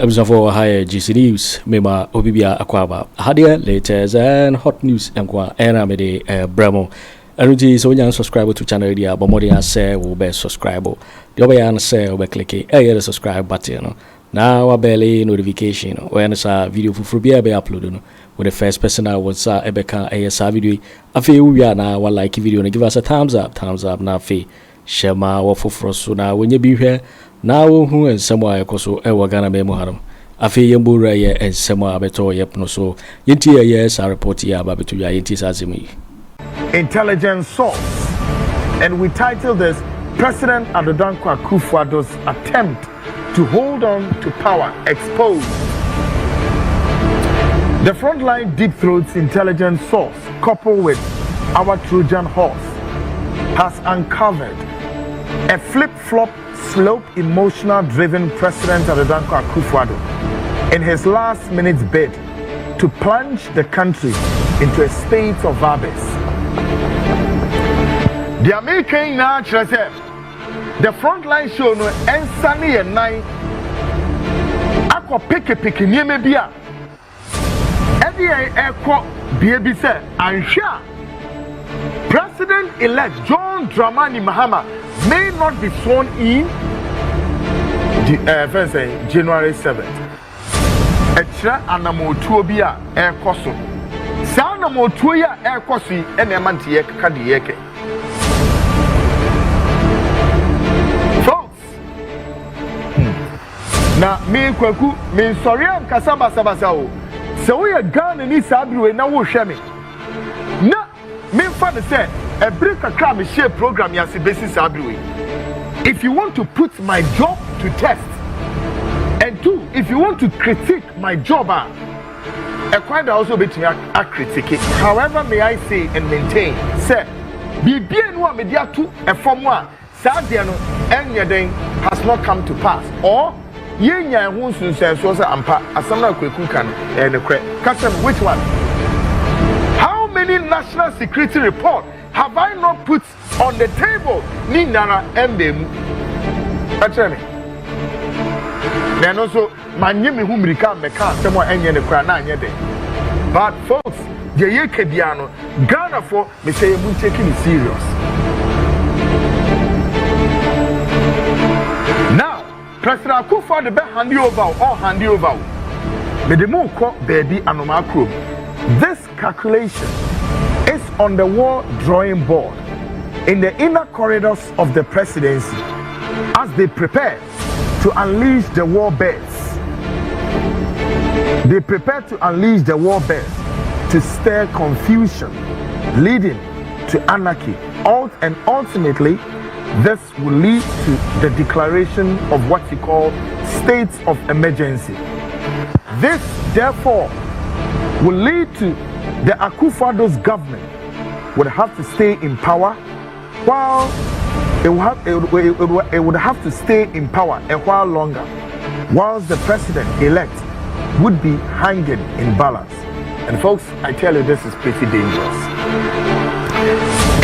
for higher GC News, Mema Obibia Aquaba, Hadia, latest and hot news and Aramede Bramo. And so when subscribe to channel, the Bomodia say will be subscribe. The other say will click a subscribe button. Now a belly notification when a video for be uploaded. With the first person I was Ebeka ASA video. A few we are now one like video and give us a thumbs up now fee. Share my offer for so now when you be here. Now who and somewhere koso ewa Ghana be muharam. Afi yembura ye and somewhere beto yepno so yenti yes I report ya babetu ya yenti sazimi. Intelligence source, and we title this President Akufo Addo's attempt to hold on to power exposed. The frontline deep throats intelligence source coupled with our Trojan horse has uncovered a flip-flop slope emotional driven President Akufo Addo in his last minute bid to plunge the country into a state of abyss. The American natural the frontline show no and sunny and night aqua pick near me beer. Every aircraft baby said, I'm sure President elect John Dramani Mahama may not be sworn in January 7th. Extra anamotuobia air coso. Sana motuya air cosi and emantiek kadieke. Na me Kweku me sorry am kasaba sabasao. So we are Ghana ni sabri na wo hwe me. Na me fa de say a break akra me share program ya se basis sabri. If you want to put my job to test, and two, if you want to critique my job, a kind also be to critique it. However, may I say and maintain, say, be bien one media to a form one, Sadiano and Yading has not come to pass. Or Yenya who says, Ampa, Asana Kweku Annan, and the Custom, which one? How many national security reports have I not put on the table? Ninara Mbemu. Actually, then also, my name is Humrika, Meka, someone and Yanakana Yade. But folks, the Yekebiano, Ghana for me say we taking it serious. Now, President Akufo Addo be hand over. Me the mo ko baby anomakro. This calculation is on the war drawing board in the inner corridors of the presidency as they prepare to unleash the war bears. They prepare to unleash the war bears to stir confusion, leading to anarchy. And ultimately, this will lead to the declaration of what we call states of emergency. This, therefore, will lead to the Akufo Addo's government would have to stay in power while it would have to stay in power a while longer, whilst the president-elect would be hanging in balance. And folks, I tell you, this is pretty dangerous.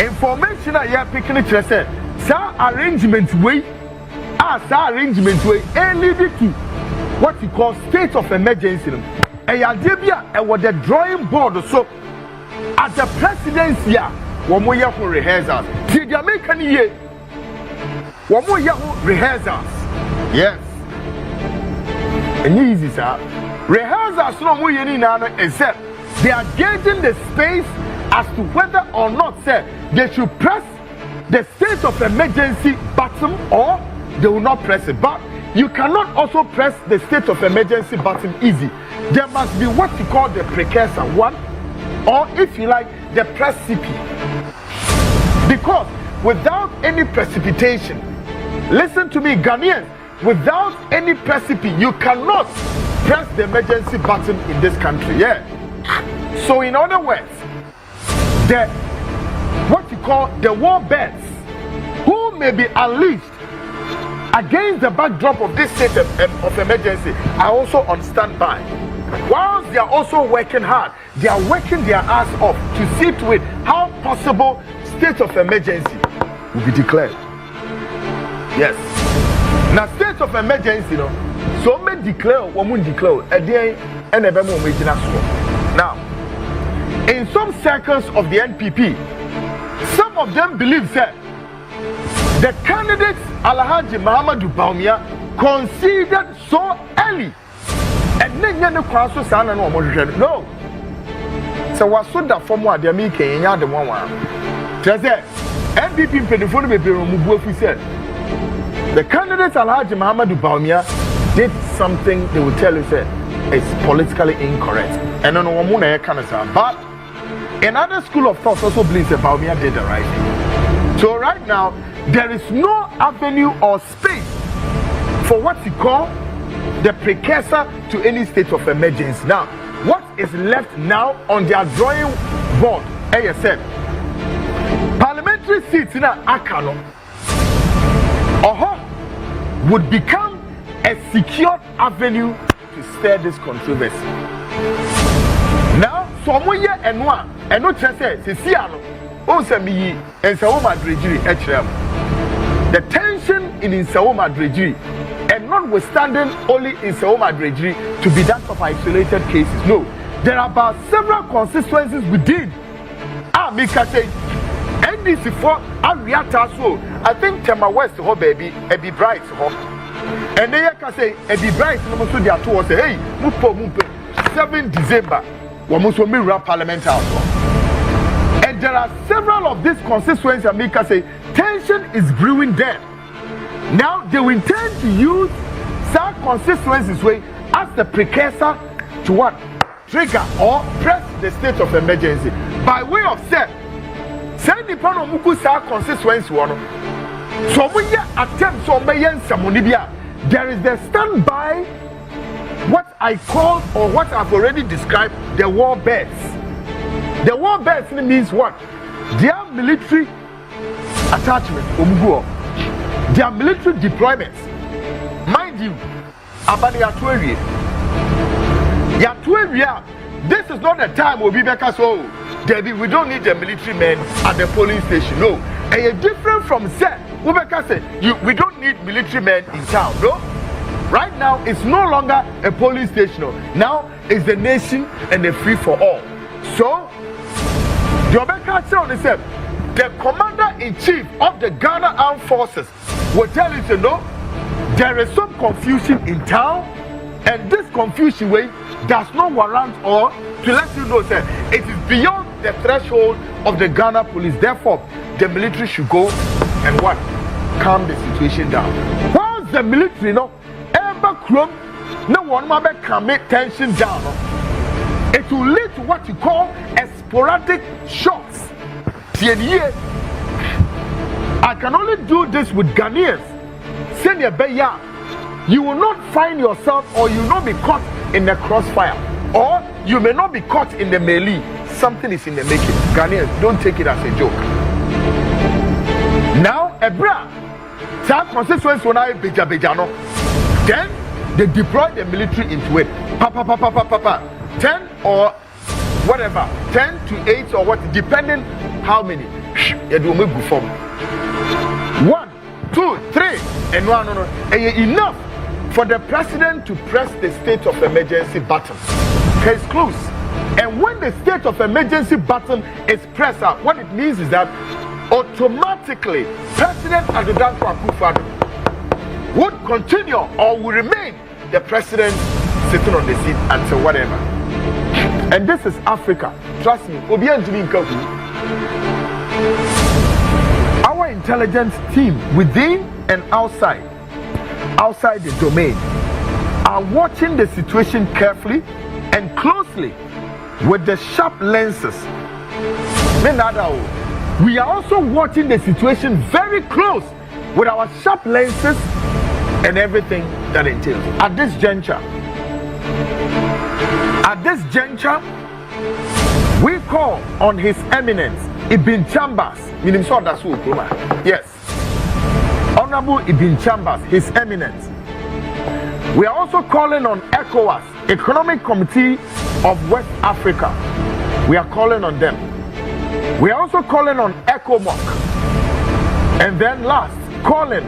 Information I have picking it said, sir, arrangement way, leading to what we call state of emergency. And Yadebia, and what the drawing board so at the presidency, one more year for rehearsals. See the American year. One more year rehearsals. Yes. And easy, sir. Rehearsals no more except they are gauging the space as to whether or not, sir, they should press the state of emergency button or they will not press it. But you cannot also press the state of emergency button easy. There must be what you call the precursor one, or if you like, the precipice. Because without any precipitation, listen to me, Ghanaians, without any precipice, you cannot press the emergency button in this country. Yeah. So in other words, what you call the war bears, who may be unleashed against the backdrop of this state of emergency, are also on standby. Whilst they are also working hard, they are working their ass off to see to it how possible state of emergency will be declared. Yes. Now, state of emergency, So me declare, woman declare, a day and a bemo major. Now, in some circles of the NPP, some of them believe that the candidates Alhaji Mahamadu Bawumia conceded so early. And then you cross the sun and no. So what's so that from what they're making the one? Just that NPP before the baby said the candidates Alhaji Mahamadu Bawumia did something they will tell you said it's politically incorrect. And no one can say. But another school of thought also believes that Bawumia did the right thing. So right now there is no avenue or space for what you call the precursor to any state of emergency. Now, what is left now on their drawing board, ASM, parliamentary seats in Akano, would become a secured avenue to stir this controversy. Now, so one year and one, and no chance say Sisiano, Osami, and Sawoma Drejiri, the tension in Sawoma Drejiri, and notwithstanding only in Sawoma Drejiri to be that of isolated cases. No, there are about several constituencies within. Mika say, NDC for Ariata, so I think Tema West, ho baby, Ebi Bright, ho. And they can say, Ebi Bright, no so they are two say, hey, Mupo, 7 December, Wamuso Mira Parliament House. And there are several of these constituencies that Mika say, tension is brewing there. Now they will intend to use some constituencies way as the precursor to what? Trigger or press the state of emergency. By way of say, send the pan of Muku sa constituency one. So when you attempt to obey Samonibia, there is the standby, what I call or what I've already described, the war beds. The war beds means what? Their military attachment, their military deployments. Mind you, this is not the time we'll be back as well. Debbie, we don't need the military men at the polling station. No. And you're different from said. We don't need military men in town. No. Right now, it's no longer a polling station. Now it's the nation and the free for all. So, the commander-in-chief of the Ghana Armed Forces will tell you to know there is some confusion in town, and this confusion way does not warrant or to let you know that it is beyond the threshold of the Ghana police. Therefore, the military should go and what? Calm the situation down. Once the military ever come, no one can make tension down. It will lead to what you call a sporadic shocks. I can only do this with Ghanaians. Senior Beya, you will not find yourself or you will not be caught in the crossfire, or you may not be caught in the melee. Something is in the making. Ghanaians, don't take it as a joke. Now, Ebra, some constituents when I Bejano, then they deploy the military into it. 10 or whatever, 10 to 8 or what, depending how many. You do move form. 1, 2, 3, and no. Enough for the president to press the state of emergency button. Case closed. And when the state of emergency button is pressed out, what it means is that automatically President Akufo Addo would continue or will remain the president sitting on the seat until whatever. And this is Africa. Trust me. Our intelligence team within and outside the domain are watching the situation carefully and closely with the sharp lenses. We are also watching the situation very close with our sharp lenses and everything that entails. At this juncture, we call on His Eminence Ibn Chambers. Yes, Honorable Ibn Chambers, His Eminence. We are also calling on ECOWAS, Economic Committee of West Africa. We are calling on them. We are also calling on ECOMOC. And then last, calling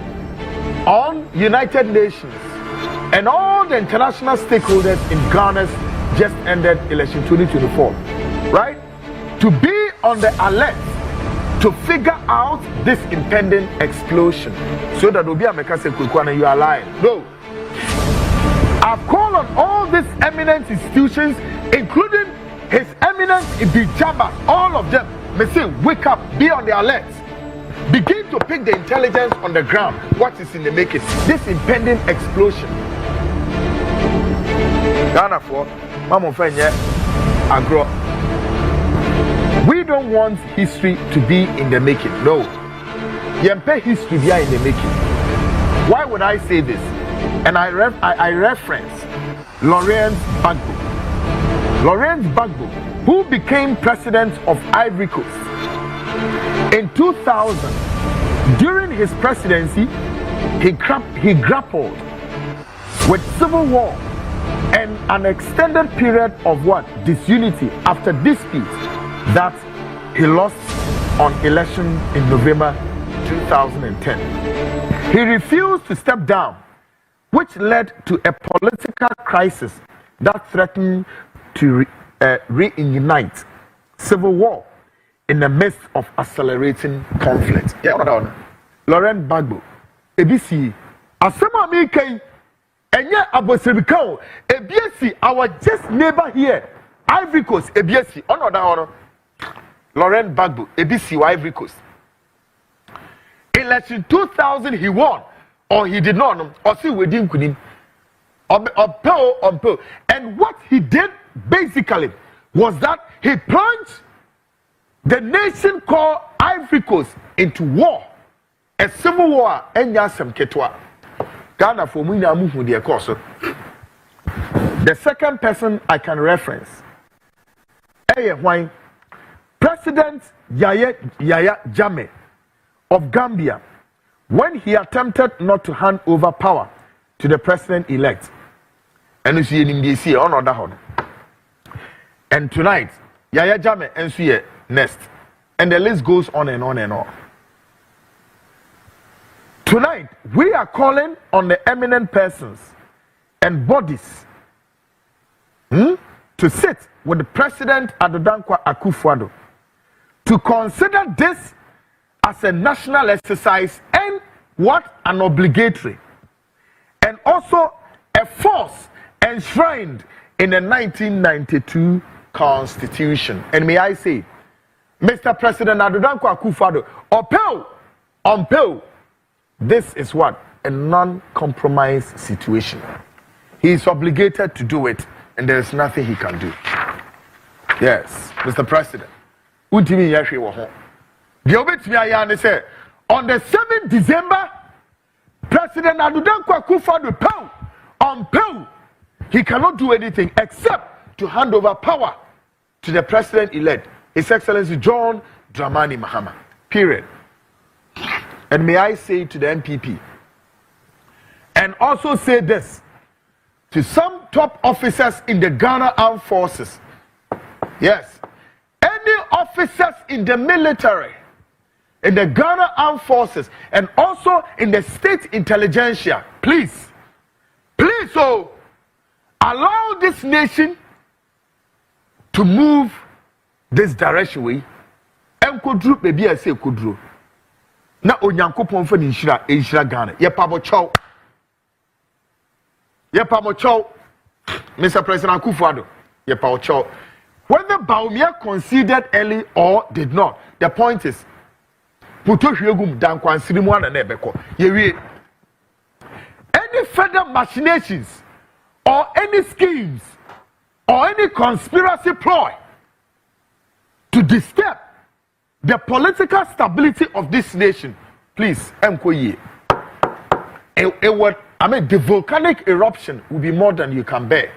on United Nations and all the international stakeholders in Ghana's just ended election 2024, right? To be on the alert to figure out this impending explosion so that Obi Ameka say Kweku Annan, you are lying. No. I've called on all these eminent institutions, including His Eminence Ibijaba, all of them. May say, wake up, be on the alert. Begin to pick the intelligence on the ground. What is in the making? This impending explosion. Ghana for Mama Fenye Agro. We don't want history to be in the making. No. Yempe history be in the making. Why would I say this? And I reference Laurent Gbagbo. Laurent Gbagbo, who became president of Ivory Coast in 2000. During his presidency, he grappled with civil war and an extended period of disunity after dispute that he lost on election in November 2010. He refused to step down, which led to a political crisis that threatened to reignite civil war in the midst of accelerating conflict. Laurent Gbagbo, ABC, Asama Mike, Enya Abosebikao, ABC, our just neighbor here, Ivory Coast, ABC, honor. Laurent Gbagbo, ABC, Ivory Coast. Election 2000, he won, or he did not, or see we didn't win. And what he did basically was that he plunged the nation called Ivory Coast into war, a civil war. Enyasem ketwa Ghana for munya muhu de ekoso. The second person I can reference, President Yaya Jammeh of Gambia, when he attempted not to hand over power to the president-elect. And you see in DC on other hand. And tonight, Yaya Jammeh and see next. And the list goes on and on and on. Tonight, we are calling on the eminent persons and bodies to sit with the President Akufo Addo to consider this as a national exercise and an obligatory, and also a force enshrined in the 1992 Constitution. And may I say, Mr. President Akufo Addo, Opel, this is a non-compromise situation. He is obligated to do it, and there is nothing he can do. Yes, Mr. President. On the 7th December, President Akufo Addo, he cannot do anything except to hand over power to the president-elect, His Excellency John Dramani Mahama. Period. And may I say to the NPP, and also say this to some top officers in the Ghana Armed Forces. Yes, any officers in the military, in the Ghana Armed Forces, and also in the state intelligentsia, please, allow this nation to move this direction way. And Kodru, maybe I say Kodru. Na onyankopon fa ni nhira Ghana. Ye pa bocho. Mr. President Akufo Addo, ye pa bocho. Whether Bawumia conceded early or did not, the point is, puto hwegum dan kwansiri mu ana na ebeko. Ye wie. Any further machinations or any schemes or any conspiracy ploy to disturb the political stability of this nation, please, the volcanic eruption will be more than you can bear.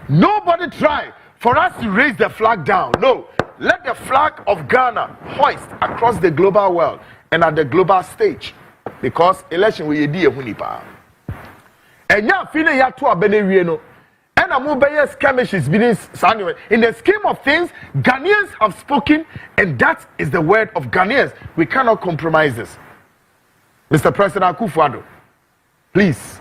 Nobody try for us to raise the flag down. No, let the flag of Ghana hoist across the global world and at the global stage, because election will be a hunipa. And now, feeling ya to a benevieno. And a mobile skirmishes being anyway. In the scheme of things, Ghanaians have spoken, and that is the word of Ghanaians. We cannot compromise this. Mr. President Akufo Addo, Please.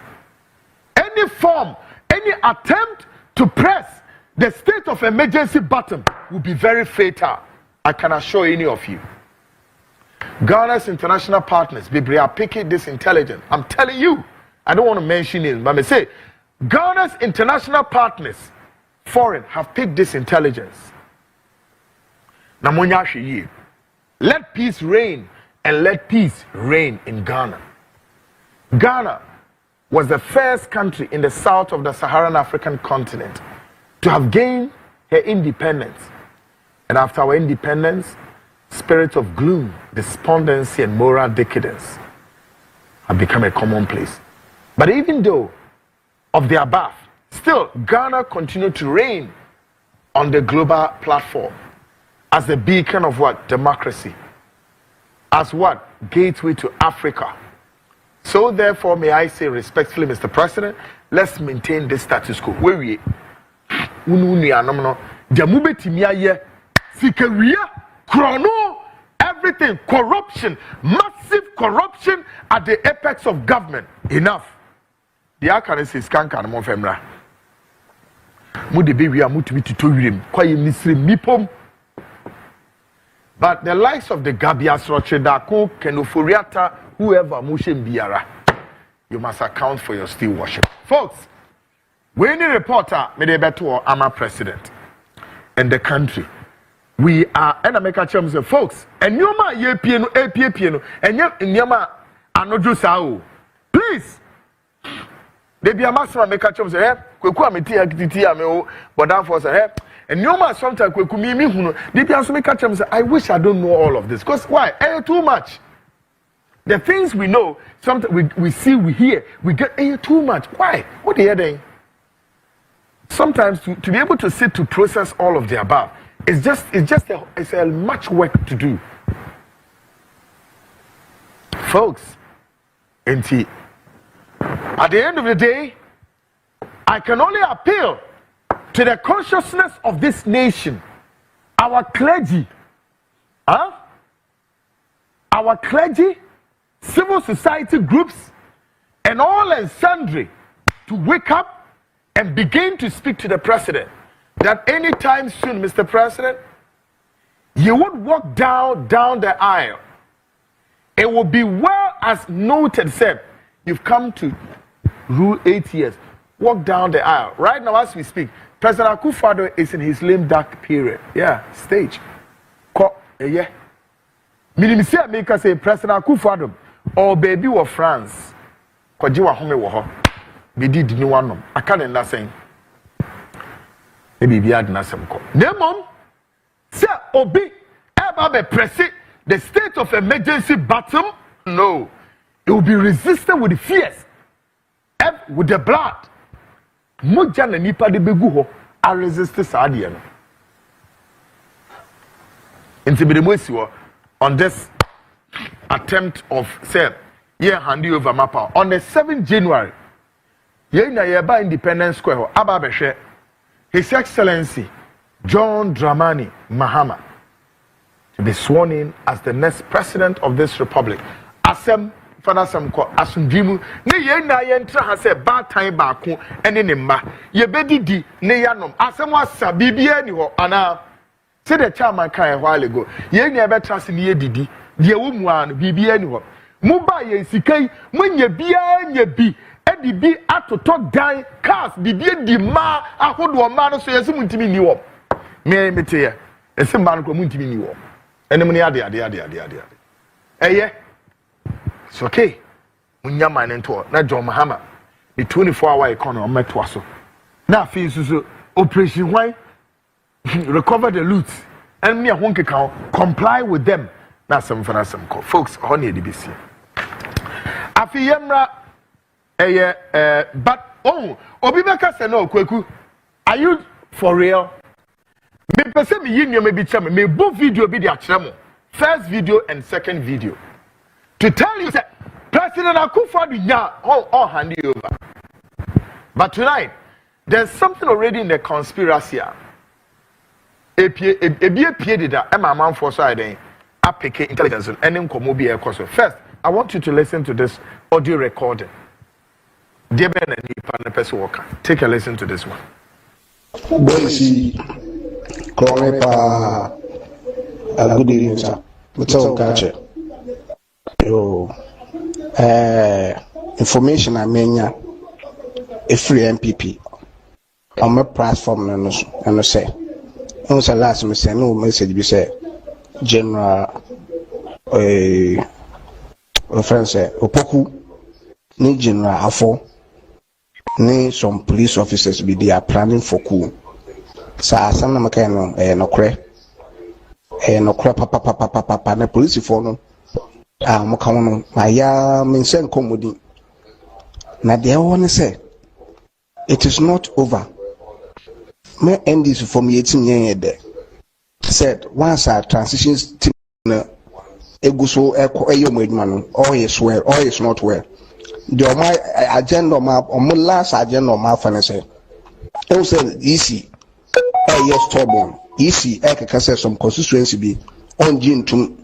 Any form, any attempt to press the state of emergency button will be very fatal. I can assure any of you. Ghana's international partners, Bibri, are picking this intelligence. I'm telling you, I don't want to mention it, but I say, Ghana's international partners, foreign, have picked this intelligence. Let peace reign, and let peace reign in Ghana. Ghana was the first country in the south of the Saharan African continent to have gained her independence. And after our independence, spirits of gloom, despondency, and moral decadence have become a commonplace. But even though of the above, still Ghana continued to reign on the global platform as the beacon of what? Democracy. As what? Gateway to Africa. So therefore, may I say respectfully, Mr. President, let's maintain this status quo. Where we everything, corruption, massive corruption at the apex of government. Enough. The Akane is Kankan Monfemra. But the likes of the Gabby, darko, Kenoforiata, whoever, Mushin Biara, you must account for your still worship. Folks, when the reporter made a better Ama president and the country, we are, and I make a chance of folks, and you ma ye piano, and yama anojo sao. Please, they be a master make a chance of Kweku Annan, but that was a and you ma sometimes Kweku me, they be also make a chance. I wish I don't know all of this, because why? Too much. The things we know, sometimes we see, we hear, we get too much. Why? What are you doing? Sometimes to be able to sit to process all of the above, it's a much work to do. Folks, at the end of the day, I can only appeal to the consciousness of this nation, our clergy, civil society groups, and all and sundry to wake up and begin to speak to the president that anytime soon, Mr. President, you would walk down the aisle. It will be well as noted, said, you've come to rule 8 years. Walk down the aisle. Right now, as we speak, President Akufo Addo is in his lame duck period. Yeah, stage. Yeah. Minimisia make us say President Akufo Addo or baby of France. Kojiwa home wo be did ni one. I can't end that saying. Maybe be had nasem ko. Nemom say obi ever be press the state of emergency button. No, it will be resisted with the fears, with the blood. Moja na nipa de begu ho a resist saade no. Inti be the mosi on this attempt of say handOver mapa on the 7th January. Ye na ye ba Independence Square ho aba behwe His Excellency John Dramani Mahama to be sworn in as the next president of this republic. Asem fana sam ko asundwimu ne ye na ye ntra ha se ba tan ba ko ene ne mma ye bedidi ne yanom asem wasa bibia ni ho ana se the chairman kan a while ago ye na be trust ne ye didi de wo mu an bibia ni ho mu ba ye sikai munya bia nya bi edi bi atoto dan cars bibia di ma ahodo ma no so ye se muntimi ni wo me mete ye ese ma no ko muntimi ni wo ene mu ne ade eye it's okay. Munya man into na John Mahama the 24-hour economy on meto so. Na fi so operation why recover the loot and me ahon keka comply with them. Na some for some call folks honey the BC. Afi yemra but obi beka say no Kweku, are you for real? Me pese me yin me bi chame me bo video bi di akere mo. First video and second video. To tell you that President Akufo Addo all handOver. But tonight, there's something already in the conspiracy. First, I want you to listen to this audio recording. dear Ben and the person worker. Take a listen to this one. Boise, Kronepa, good evening, sir. What's up, culture? Yo, information I mean, a free MPP on my platform, and I say, it was a last message, no message, we say, General, friend say, Opoku, ni General Afo. Ni some police officers be they are planning for coup. Sa asam na makano nokre papa na police for no mo ka wono aya mention komodi na they want to say it is not over. Me end this from 18 years there said once our transitions team na eguso eyo moduma no all is well, all is not well. The my agenda map on my last agenda map for say it was easy yes stubborn easy can say some constituency be on gene to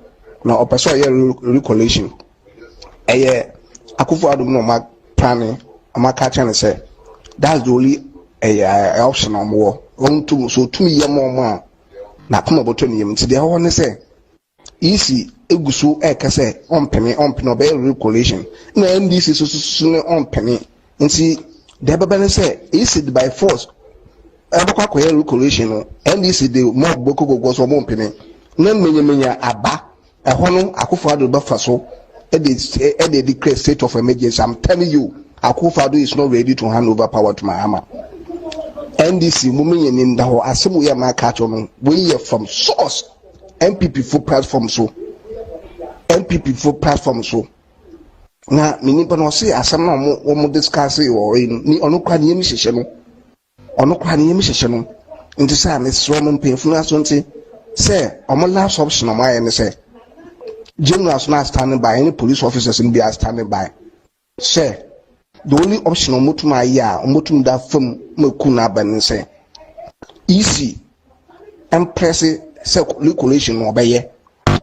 now person recollection Akufo Addo no ma planning ama catch and say that's the only option on more on to so 2 year more na come about 20 years they want to say easy egusu say on penny no be recollection na NDC so on penny nti the baba say easy by force abakwa ko recollection no NDC de mo boko gogo so on penny na menya aba ehono Akufo Addo ba faso e declare state of emergency. I'm telling you Akufo Addo is not ready to hand over power to Mahama. NDC mumenye ni ndaho asemu ya makacho no we from source MPP full platform so na minipa no say asam na mo discuss o ni onokwa ni yemi hyehyɛ no nti say me sro mo mpefunu aso nti say omo last option o my ne say generals na standing by any police officers in be standing by say the only option o motuma ya o motum da fam maku na ban say easy and press circulation no obeye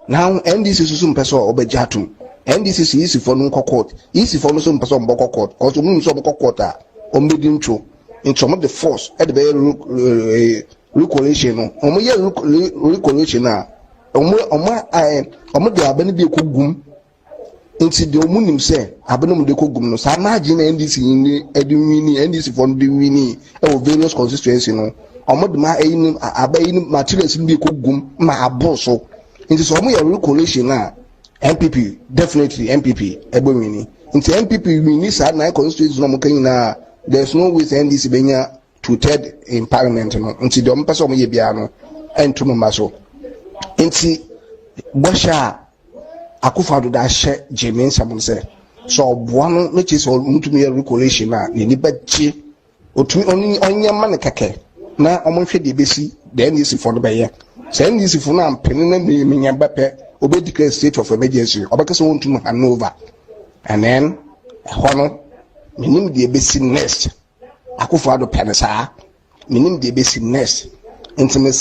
now NDC so person obejatum NDC easy for no court easy for no so person mboko court cause no so mboko court a o medi ntwo into some of the force at the recollection no o ye recollection na o de abani bi ekogum nti de o munim se abani de ekogum no sa imagine NDC ni edwini NDC for the wini e various constituency no omo ma eyin abayin materials bi ekogum ma aboso nti so omo ye recollection na MPP definitely MPP ebomini nti MPP wini sa na constituency no mo kan na there's no way NDC benya 2/3 in parliament no nti de omo pese omo ye bia no entumo maso nti bosha Akufo Addo da hye Jemin Samon say so oboa no me chi so ntumi ye recollection na ni ba chi otumi onye ma ne keke na omo hwe de besi the NDC for no be ye say NDC for na mpene na menya bepe obe declare state of emergency obekese wontum handOver and then hono minim de besi next Akufo Addo penesa minim de besi next intimate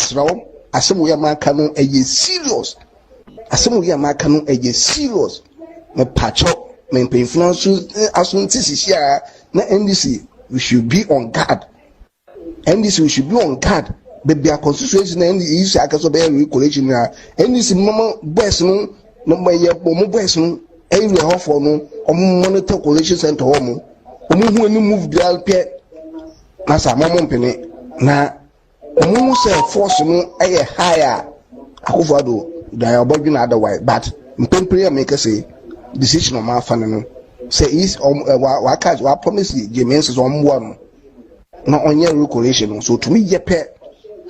asemu ya maka no eye serious asemu ya maka no eye serious me pacho me influence asunti sisia na NDC we should be on guard NDC we should be on guard baby a constitution na NDC use akaso be recollection na NDC mama boys no no maye mo boys no every half no omo monitor collection center omo hu any move bial pe na sa mama mpene na omo say force no aye higher Akufo Addo da obodwina otherwise but mpempere make say decision on my fan no say is wa catch wa promise Jemin says on one no onye recollection so to me yepe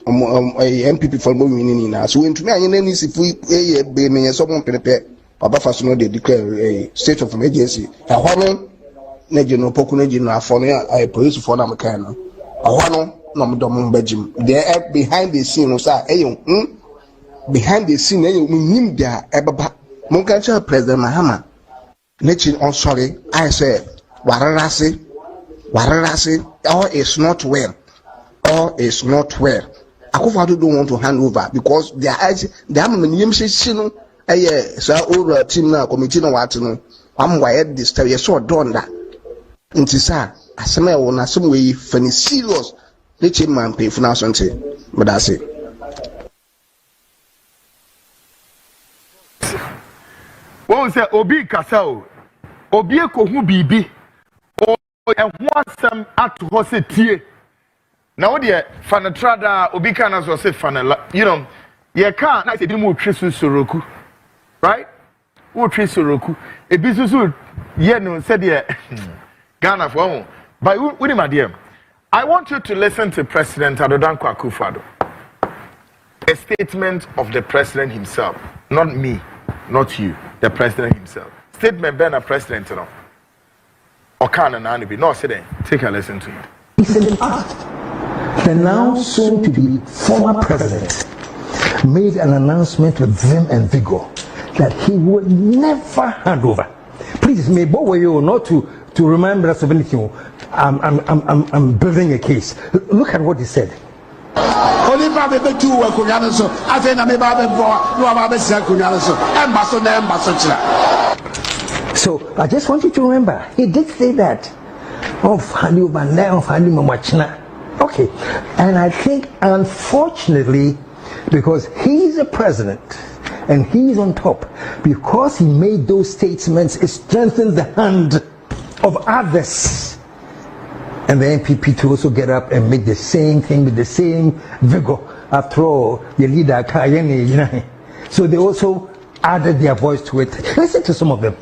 MPP for mo winning na so to me anye na nisi fu eye be me so mo pepe baba faso no dey declare state of emergency hono na general poku na general afọ no police for na mekan no hono no mo dom mbagim there behind the scene no say behind the scene nim dia ebaba mo kan cha president Mahama nature on sorry I say wararase all is not well Akufo Addo don't want to hand over because they are many yemse no so old team na committee na what no am why this time you so done that nti sa asɛm a wɔn asɛm wɔ yi fani serious ne kyɛ man mpanyinfo no aso nte meda ase. Wɔn sɛ obi kasa o obi ekohu biribi o ɛho asɛm ato hɔ sɛ tie na wo deɛ fanatrada obi ka na so sɛ fanala ye ka na sɛ di mu twe so soroku right wo twe soroku ebi so ye no sɛ deɛ Ghana for ho but we my dear I want you to listen to President Akufo Addo. A statement of the president himself, not me, not you, the president himself. Statement by the president, no. Or can an be no say take a listen to it. It's an act. The now soon to be former president made an announcement with vim and vigor that he would never hand over. Please, may both you not to remind us of anything. I'm building a case. Look at what he said. So I just want you to remember, he did say that. Okay, and I think unfortunately, because he's a president and he's on top, because he made those statements, it strengthens the hand of others. And the NPP to also get up and make the same thing with the same vigor. After all, your leader, so they also added their voice to it. Listen to some of them.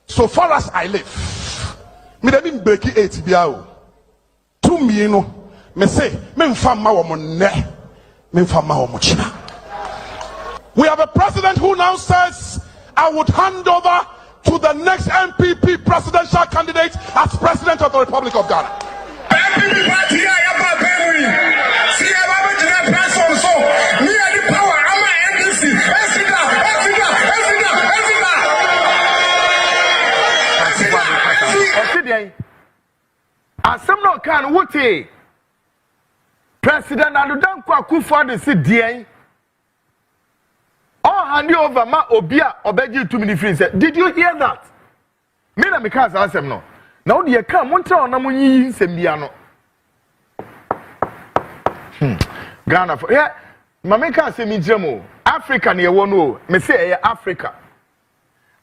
So far as I live, me didn't break it 8 biao. 2 million, me say, me mfama wa monne, me mfama wa mochina. We have a president who now says, I would hand over to the next MPP presidential candidate as president of the Republic of Ghana. Asem no kan wote President Akufo Addo si die hand over ma obia obeji 2 minutes free. Did you hear that? Me na me ka asem no. Na wo de ka mo ntra ona mo yi nsem bia no. Ghana for yeah, mama ka asem njemo. Africa na ye wo no. Me say e Africa.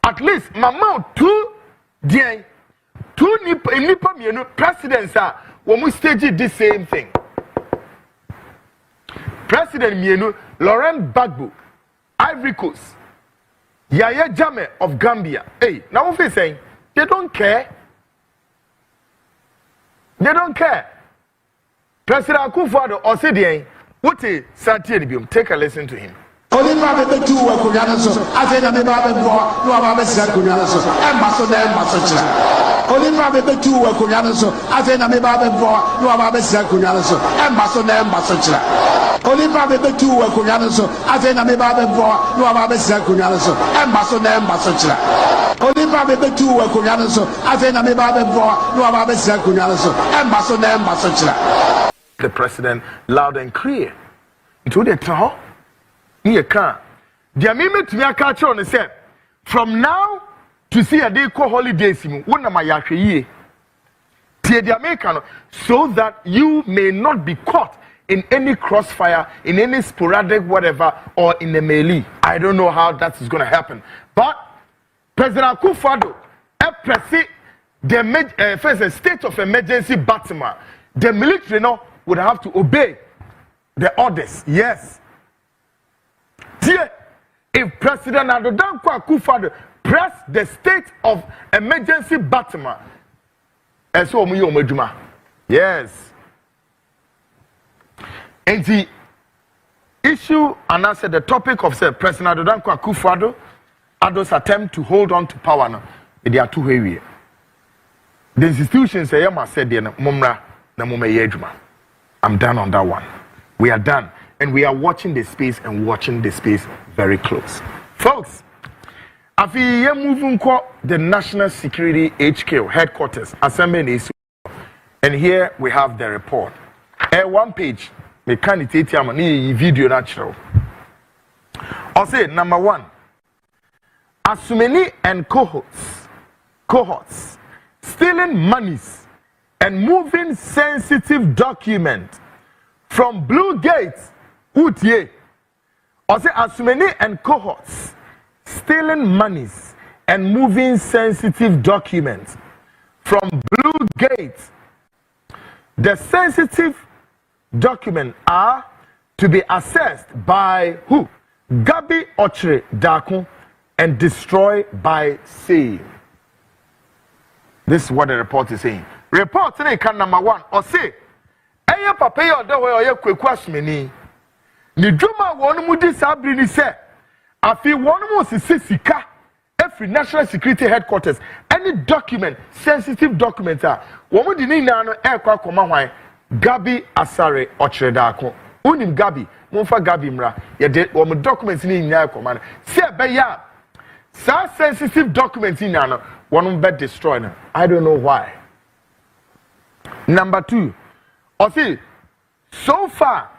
At least mama 2 die 2 nipa mienu presidents are we stage the same thing. President mienu Laurent Gbagbo, Ivory Coast, Yaya Jammeh of Gambia. Hey, now what we saying? They don't care. They don't care. President Akufo Addo Osidien, what is Satienibium? Take a listen to him. Only Babe 2 Kunyanaso, Afenyo Markins, no Ababesa Kunyanaso, and Masochina. Only Babe 2 Kunyanaso, Afenyo Markins, no Ababesa Kunyanaso, and Masochina. Only Babe 2 Kunyanaso, Afenyo Markins, no Ababesa Kunyanaso, and Masochina. Only Babe 2 Kunyanaso, Afenyo Markins, no Ababesa Kunyanaso, and Masochina. The president loud and clear. Into the town. Here can the meme to me catch on say from now to see a day called holidays one of my yahwe tie the American so that you may not be caught in any crossfire, in any sporadic whatever, or in a melee. I don't know how that is going to happen, but President Akufo Addo the first state of emergency Baltimore, the military now would have to obey the orders. Yes. If President Akufo Addo press the state of emergency Baltimore, yes. And the issue and answer the topic of President Akufo Addo's attempt to hold on to power now, they are too heavy. The institutions say said I'm done on that one. We are done. And we are watching the space very close. Folks, if you moving the National Security HQ headquarters, Assembly, and here we have the report. One page, we can't take video natural. I'll say number 1, Asumeni and cohorts cohorts, stealing monies, and moving sensitive documents from Blue Gates, Utye, or say Asumeni and cohorts, stealing monies and moving sensitive documents from Blue Gates. The sensitive documents are to be assessed by who? Gabby otchere darko and destroyed by sale. This is what the report is saying. Report today can number 1 or say, "Eye papa ye odo we oye Kweku Asmeni. Ni dwuma wonu mu di sabri ni se. Afi wonu mu sika every national security headquarters any document sensitive document womu di ni na no ekwa koma hwan Gabby asare otchere darko. Unim Gabby, mumfa Gabby mra. Ye de womu documents ni nya koma no. Se be ya sa sensitive documents ni na no wonu be destroy no. I don't know why. Number 2. Or see, so far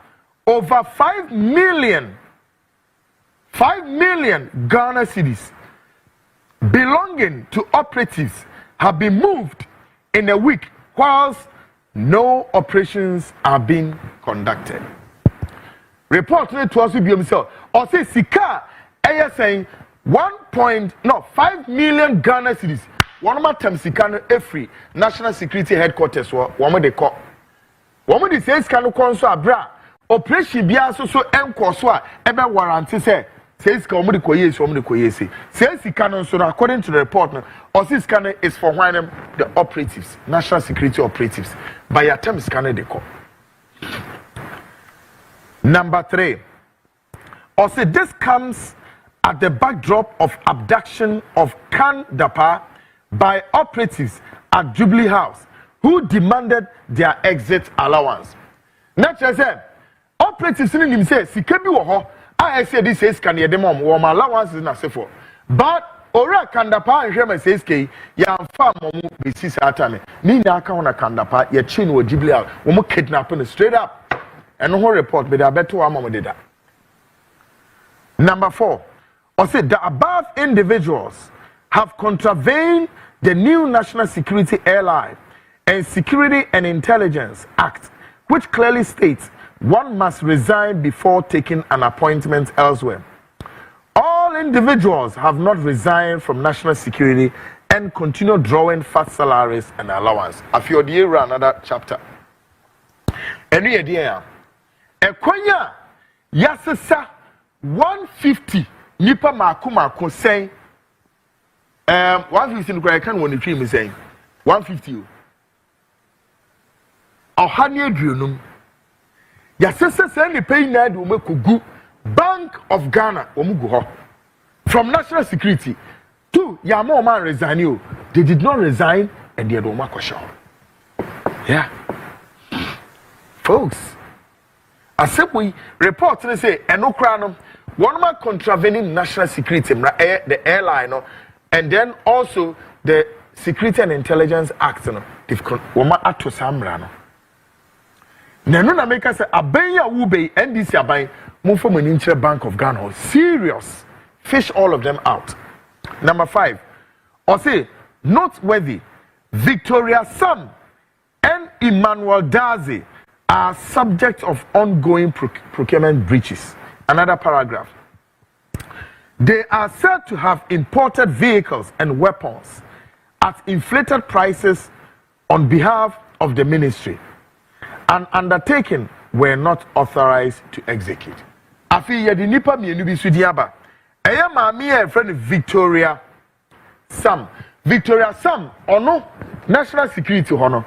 over 5 million Ghana cedis belonging to operatives have been moved in a week whilst no operations are being conducted. Report to us be himself. Or say Sika saying 5 million Ghana cedis. One more time Sika every national security headquarters one they call. One they say Sika no konso abra operation bia so enko so a ebe warranty say says comedy koyesi. Says Sika so according to the report no or this scanner is for when the operatives, national security operatives. By your term scanner they call. Number 3. Or say this comes at the backdrop of abduction of Kandapa by operatives at Jubilee House who demanded their exit allowance. Naturally said, operatives in him say, Sikebi woho, I say this is can ye demom, warm allowance is not safe for. But Ora Kandapa and Shema says, K, Yam farm momu be sis atame. Nina account Kandapa, ye chin or Jubilee House, womo kidnapping straight up. And no report, but I bet to our did that. Number 4, or say the above individuals have contravened the new National Security Airline and Security and Intelligence Act, which clearly states one must resign before taking an appointment elsewhere. All individuals have not resigned from national security and continue drawing fat salaries and allowance. I feel the year another chapter. And we are Ekonya yasesa 150 nipa mako saying 150 no can won the dream saying 150 ohani adunum yasesa say ni pay na do makogu Bank of Ghana omugu ho from national security to yamo man resign they did not resign and they do makosho. Yeah, folks, as we report to say enokra one man contravening national security the airline and then also the Security and Intelligence Act they've woman ato samra no nanu na make say abenya wube NDC aban move from an inter Bank of Ghana serious fish all of them out. Number 5, or say noteworthy Victoria Sam and Emmanuel Dazi are subject of ongoing procurement breaches. Another paragraph. They are said to have imported vehicles and weapons at inflated prices on behalf of the ministry. An undertaking were not authorized to execute. Afi yedi nipa mienu bi sudiaba. Eya maami e friend Victoria Sam. Victoria Sam ono national security hono.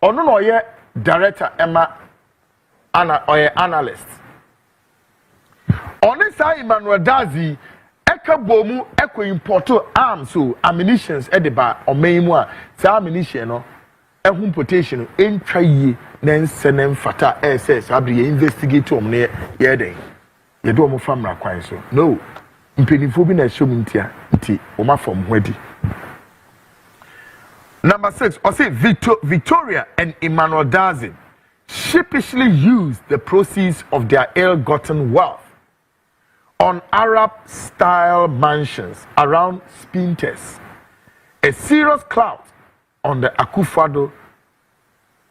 Ono no ye director analyst. Oni sa Emmanuel Dazi eka bomu eko importo arms so ammunitions edeba omeimu a sa ammunition no ehun potation entwa yi na nsenem fata SS abri investigate om ne ye den ye do mo famra kwan so no mpenifo bi na shom ntia nti o ma fom hwadi. Number 6, or say Victoria and Emmanuel Dazi sheepishly used the proceeds of their ill-gotten wealth on Arab-style mansions around Spintex a serious clout on the Akufo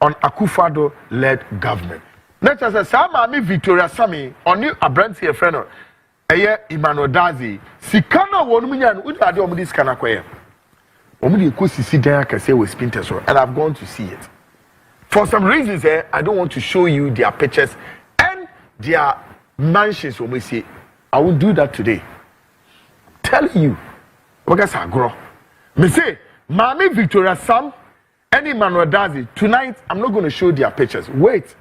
Addo led government. Next as Sammy Victoria Sammy on new Abranti a friend Emmanuel Dazi Sikana won million with this kind of quay. Omudi Kusi there can say with Spinters, and I've gone to see it. For some reasons, I don't want to show you their pictures and their mansions. When we say, I will do that today. Telling you, because I grow. Me say, Mami Victoria Sam and Emmanuel Dazi tonight. I'm not going to show their pictures. Wait,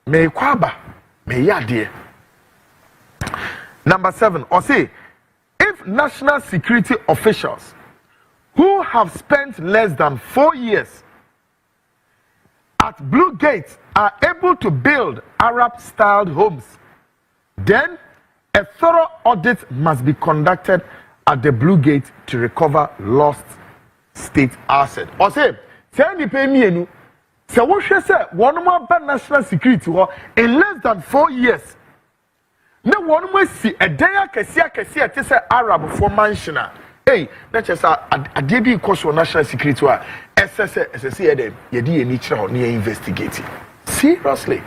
me kwaba, me yadie. Number 7, or say, if national security officials who have spent less than 4 years at Blue Gate are able to build Arab-styled homes, then a thorough audit must be conducted at the Blue Gate to recover lost state assets. Or say you pay me enu, say what she say, one more bad national security in less than 4 years. No one will see a day I say Arab for mansion. Hey, that's just a DB course for national security. SSC, you nature or near investigating. Seriously,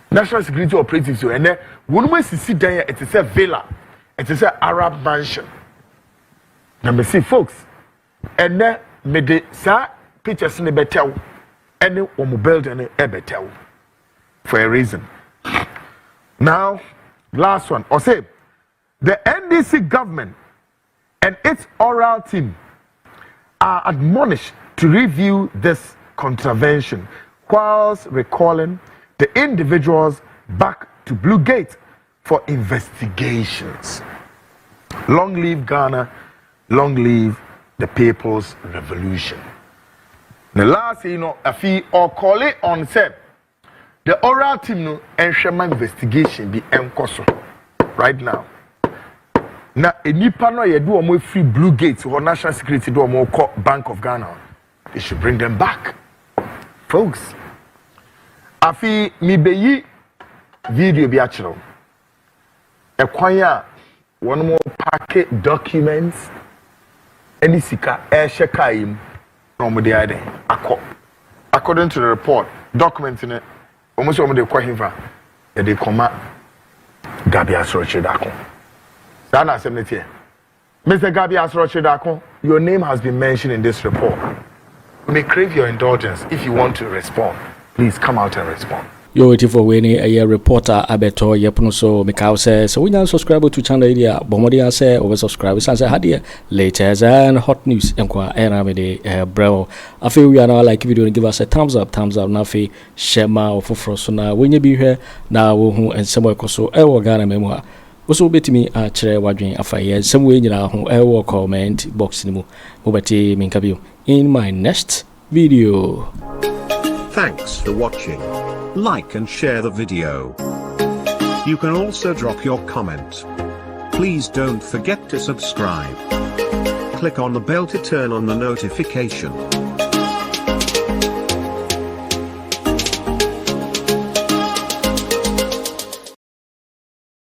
national security operatives, and then one way see there, it is a villa, it is an Arab mansion. Number 6, folks, and then me de sa pictures in the betel, and then we build in a betel for a reason. Now, last one, or say the NDC government and its oral team are admonished to review this contravention whilst recalling the individuals back to Blue Gate for investigations. Long live Ghana, long live the People's Revolution. The last, a fee or call it on said the oral team no enshema investigation be enkoso right now. Na enipa no ye do omo free Blue Gate or national security do omo call Bank of Ghana. They should bring them back. Folks, afi mi beyi video bi achiro. Ekwanya one more packet documents any sika shekaim no mo dey ade akọ. According to the report, documents in it almost all the question for they come Gabby asare darko. Sana Senator Mr. Gabby asare darko, your name has been mentioned in this report. We may crave your indulgence if you want to respond. Please come out and respond. You're waiting for winning a reporter Abeto Yepuno so Mikau says so we now subscribe to channel area Bomodia say over subscribe sans hadia latest and hot news enquire Aremeyaw bro. I feel we are now like video and give us a thumbs up nafi shema or for sona when you be here now who and somewhere so ewo Ghana memoir. Also bet me otchere wadwin afaye some way nyina ho ewo comment box ni mu mobati minkabiu in my next video. Thanks for watching. Like and share the video. You can also drop your comment. Please don't forget to subscribe. Click on the bell to turn on the notification.